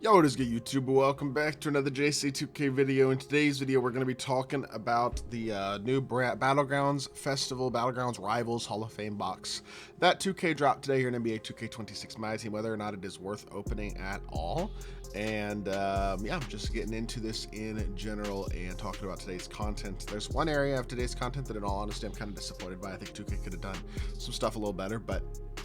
Yo, what is good, YouTube? Welcome back to another JC2K video. In today's video, we're going to be talking about the new Battlegrounds Festival, Battlegrounds Rivals Hall of Fame box. That 2K dropped today here in NBA 2K26 MyTEAM, whether or not it is worth opening at all. And yeah, I'm just getting into this in general and talking about today's content. There's one area of today's content that, in all honesty, I'm kind of disappointed by. I think 2K could have done some stuff a little better, but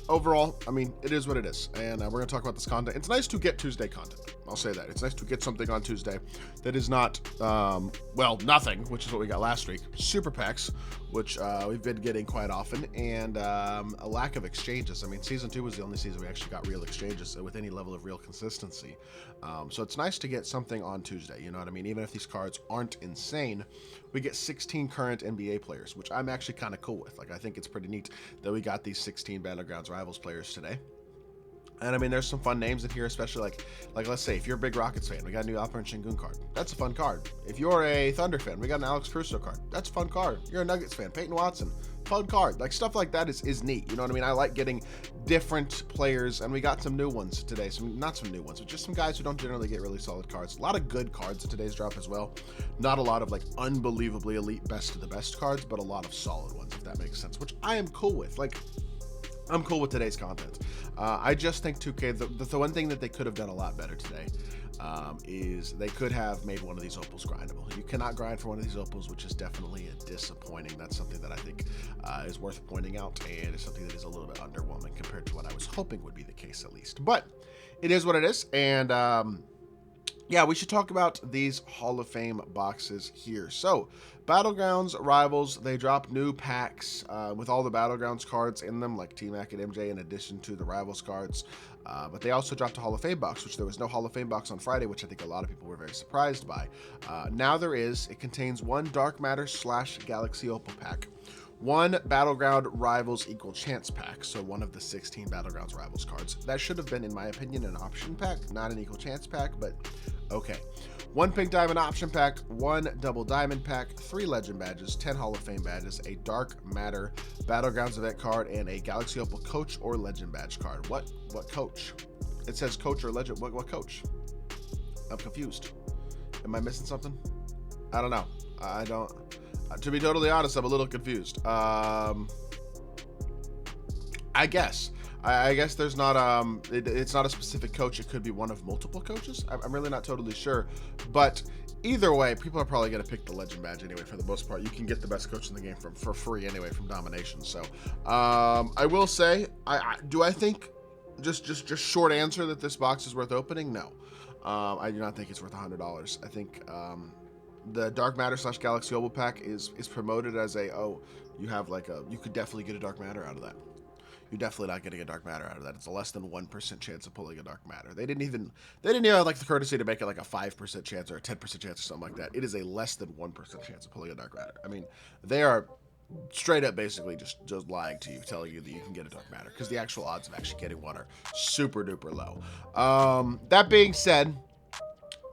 overall, I mean, it is what it is. And we're going to talk about this content. It's nice to get Tuesday content. I'll say that. It's nice to get something on Tuesday that is not, well, nothing, which is what we got last week. Super packs, which we've been getting quite often, and a lack of exchanges. I mean, Season 2 was the only season we actually got real exchanges with any level of real consistency. So it's nice to get something on Tuesday, you know what I mean? Even if these cards aren't insane, we get 16 current NBA players, which I'm actually kind of cool with. Like, I think it's pretty neat that we got these 16 Battlegrounds Rivals players today. And I mean, there's some fun names in here, especially like let's say if you're a big Rockets fan, we got a new Alperen Sengun card. That's a fun card. If you're a Thunder fan, we got an Alex Caruso card. That's a fun card. You're a Nuggets fan, Peyton Watson, fun card. Like, stuff like that is neat. You know what I mean? I like getting different players, and we got some new ones today. Not some new ones, but just some guys who don't generally get really solid cards. A lot of good cards in today's drop as well. Not a lot of like unbelievably elite best of the best cards, but a lot of solid ones, if that makes sense, which I am cool with. Like, I'm cool with today's content. I just think 2K, the one thing that they could have done a lot better today is they could have made one of these opals grindable. You cannot grind for one of these opals, which is definitely disappointing. That's something that I think is worth pointing out, and is something that is a little bit underwhelming compared to what I was hoping would be the case, at least. But it is what it is, and yeah, we should talk about these Hall of Fame boxes here. So, Battlegrounds Rivals, they drop new packs with all the Battlegrounds cards in them, like T-Mac and MJ, in addition to the Rivals cards. But they also dropped a Hall of Fame box, which there was no Hall of Fame box on Friday, which I think a lot of people were very surprised by. Now there is. It contains one Dark Matter / Galaxy Opal pack, one Battleground Rivals Equal Chance pack, so one of the 16 Battlegrounds Rivals cards. That should have been, in my opinion, an option pack, not an Equal Chance pack, but okay. One Pink Diamond option pack, one Double Diamond pack, 3 Legend badges, 10 Hall of Fame badges, a Dark Matter Battlegrounds event card, and a Galaxy Opal Coach or Legend badge card. What coach? It says Coach or Legend. What coach? I'm confused. Am I missing something? I don't know. I don't. To be totally honest, I'm a little confused. I guess there's not it's not a specific coach. It could be one of multiple coaches. I'm really not totally sure, but either way, people are probably going to pick the Legend badge anyway. For the most part, you can get the best coach in the game for free anyway from Domination. So I will say, I think just short answer that this box is worth opening? No, I do not think it's worth $100. I think the Dark Matter / Galaxy Opal pack is promoted as you have like you could definitely get a Dark Matter out of that. You're definitely not getting a Dark Matter out of that. It's a less than 1% chance of pulling a Dark Matter. They didn't even have like the courtesy to make it like a 5% chance or a 10% chance or something like that. It is a less than 1% chance of pulling a Dark Matter. I mean, they are straight up basically just lying to you, telling you that you can get a Dark Matter, because the actual odds of actually getting one are super duper low. That being said,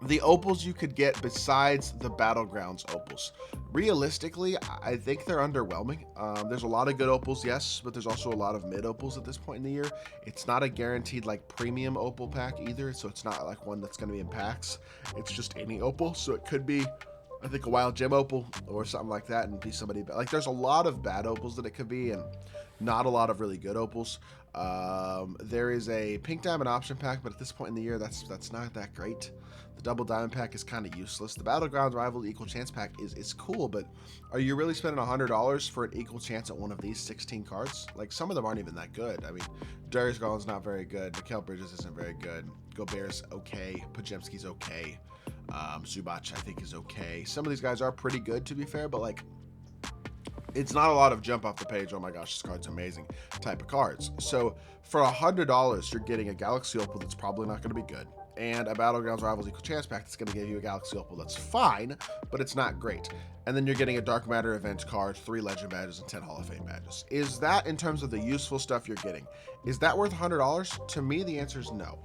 the opals you could get besides the Battlegrounds opals, realistically, I think they're underwhelming. There's a lot of good opals, yes, but there's also a lot of mid opals at this point in the year. It's not a guaranteed like premium opal pack either, so it's not like one that's going to be in packs. It's just any opal, so it could be, I think, a wild gem opal or something like that, and be somebody like, there's a lot of bad opals that it could be, and not a lot of really good opals. There is a Pink Diamond option pack, but at this point in the year, that's not that great. The Double Diamond pack is kind of useless. The Battlegrounds Rival Equal Chance pack is cool, but are you really spending $100 for an equal chance at one of these 16 cards? Like, some of them aren't even that good. I mean, Darius Garland's not very good. Mikal Bridges isn't very good. Gobert's okay. Pajemski's okay. Zubac, I think, is okay. Some of these guys are pretty good, to be fair, but like, it's not a lot of jump off the page, oh my gosh, this card's amazing type of cards. So for $100, you're getting a Galaxy Opal that's probably not going to be good, and a Battlegrounds Rivals Equal Chance pack that's going to give you a Galaxy Opal that's fine, but it's not great. And then you're getting a Dark Matter event card, 3 Legend badges, and 10 Hall of Fame badges. Is that, in terms of the useful stuff you're getting, is that worth $100? To me, the answer is no.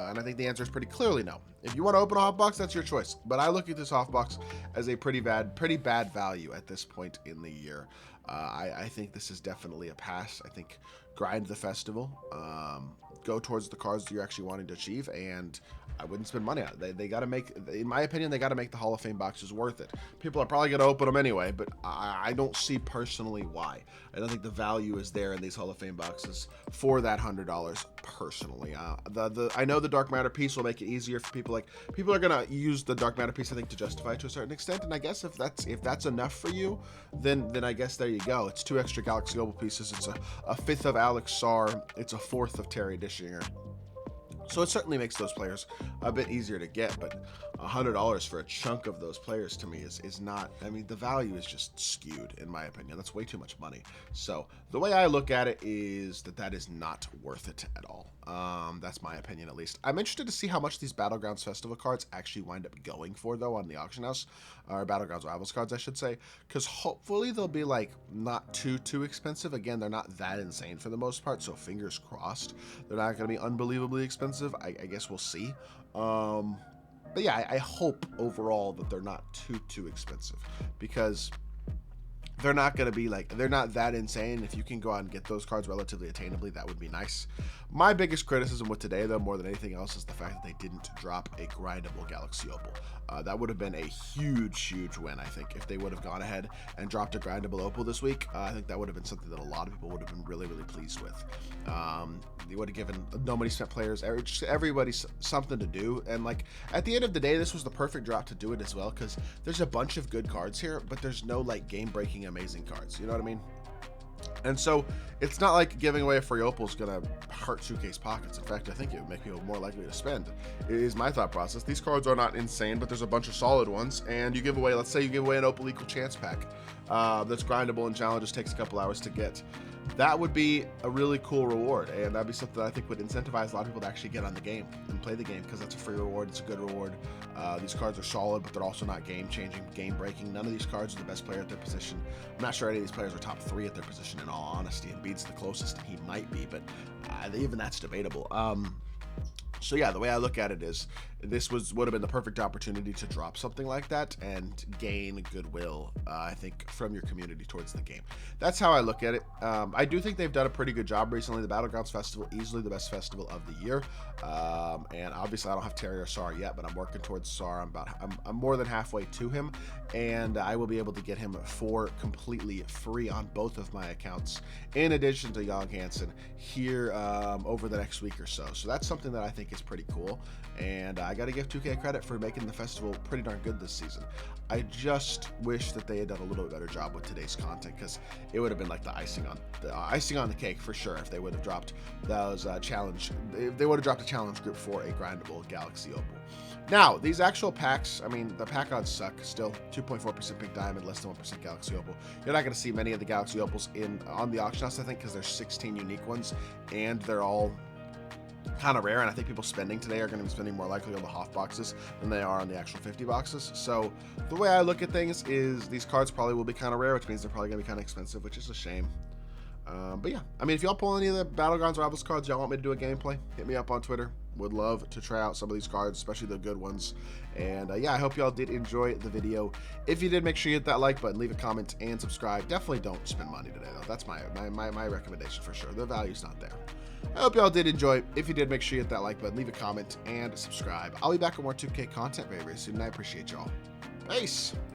And I think the answer is pretty clearly no. If you want to open a HOF box, that's your choice. But I look at this HOF box as a pretty bad value at this point in the year. I think this is definitely a pass. I think grind the festival, go towards the cards that you're actually wanting to achieve, and I wouldn't spend money on it. They got to make, in my opinion, they got to make the Hall of Fame boxes worth it. People are probably going to open them anyway, but I don't see personally why. I don't think the value is there in these Hall of Fame boxes for that $100 personally. I know the dark matter piece will make it easier for people. Like, people are going to use the dark matter piece, I think, to justify it to a certain extent, and I guess if that's enough for you, then I guess there you go. It's 2 extra Galaxy Opal pieces. It's a 5th of Alex Sarr. It's a 4th of Terry Dishinger. So it certainly makes those players a bit easier to get, but $100 for a chunk of those players to me is not, I mean, the value is just skewed in my opinion. That's way too much money. So the way I look at it is that is not worth it at all. That's my opinion, at least. I'm interested to see how much these Battlegrounds Festival cards actually wind up going for, though, on the auction house, or Battlegrounds Rivals cards, I should say, because hopefully they'll be, like, not too expensive. Again, they're not that insane for the most part, so fingers crossed. They're not going to be unbelievably expensive. I guess we'll see. But yeah, I hope overall that they're not too expensive, because they're not going to be like, they're not that insane. If you can go out and get those cards relatively attainably, that would be nice. My biggest criticism with today, though, more than anything else, is the fact that they didn't drop a grindable Galaxy Opal. That would have been a huge win, I think, if they would have gone ahead and dropped a grindable Opal this week. I think that would have been something that a lot of people would have been really pleased with. They would have given no money spent players, everybody something to do. And like, at the end of the day, this was the perfect drop to do it as well, because there's a bunch of good cards here, but there's no like game-breaking amazing cards. You know what I mean? And so it's not like giving away a free Opal is going to hurt 2K's pockets. In fact, I think it would make people more likely to spend. It is my thought process. These cards are not insane, but there's a bunch of solid ones. And you give away, let's say you give away an Opal Equal Chance pack that's grindable and challenges, takes a couple hours to get. That would be a really cool reward, and that'd be something that I think would incentivize a lot of people to actually get on the game and play the game, because that's a free reward. It's a good reward. These cards are solid, but they're also not game-changing, game-breaking. None of these cards are the best player at their position. I'm not sure any of these players are top 3 at their position, in all honesty. Embiid's the closest, he might be, but even that's debatable. So yeah, the way I look at it is, this would have been the perfect opportunity to drop something like that and gain goodwill, I think, from your community towards the game. That's how I look at it. I do think they've done a pretty good job recently. The Battlegrounds Festival, easily the best festival of the year. And obviously I don't have Terry or Sarr yet, but I'm working towards Sarr. I'm more than halfway to him, and I will be able to get him for completely free on both of my accounts, in addition to Young Hansen, here over the next week or so. So that's something that I think is pretty cool, and I got to give 2K credit for making the festival pretty darn good this season. I just wish that they had done a little bit better job with today's content, because it would have been like the icing on the cake for sure if they would have dropped those challenge. They would have dropped a challenge group for a grindable Galaxy Opal. Now, these actual packs, I mean, the pack odds suck still. 2.4% Pink Diamond, less than 1% Galaxy Opal. You're not going to see many of the Galaxy Opals on the auction house, I think, because there's 16 unique ones, and they're all kind of rare, and I think people spending today are going to be spending more likely on the HOF boxes than they are on the actual 50 boxes. So the way I look at things is these cards probably will be kind of rare, which means they're probably going to be kind of expensive, which is a shame. But yeah, I mean, if y'all pull any of the Battlegrounds Rivals cards, y'all want me to do a gameplay, hit me up on Twitter. Would love to try out some of these cards, especially the good ones. And yeah, I hope y'all did enjoy the video. If you did, make sure you hit that like button, leave a comment, and subscribe. Definitely don't spend money today, though. That's my recommendation for sure. The value's not there. I hope y'all did enjoy. If you did, make sure you hit that like button, leave a comment, and subscribe. I'll be back with more 2K content very soon, and I appreciate y'all. Peace!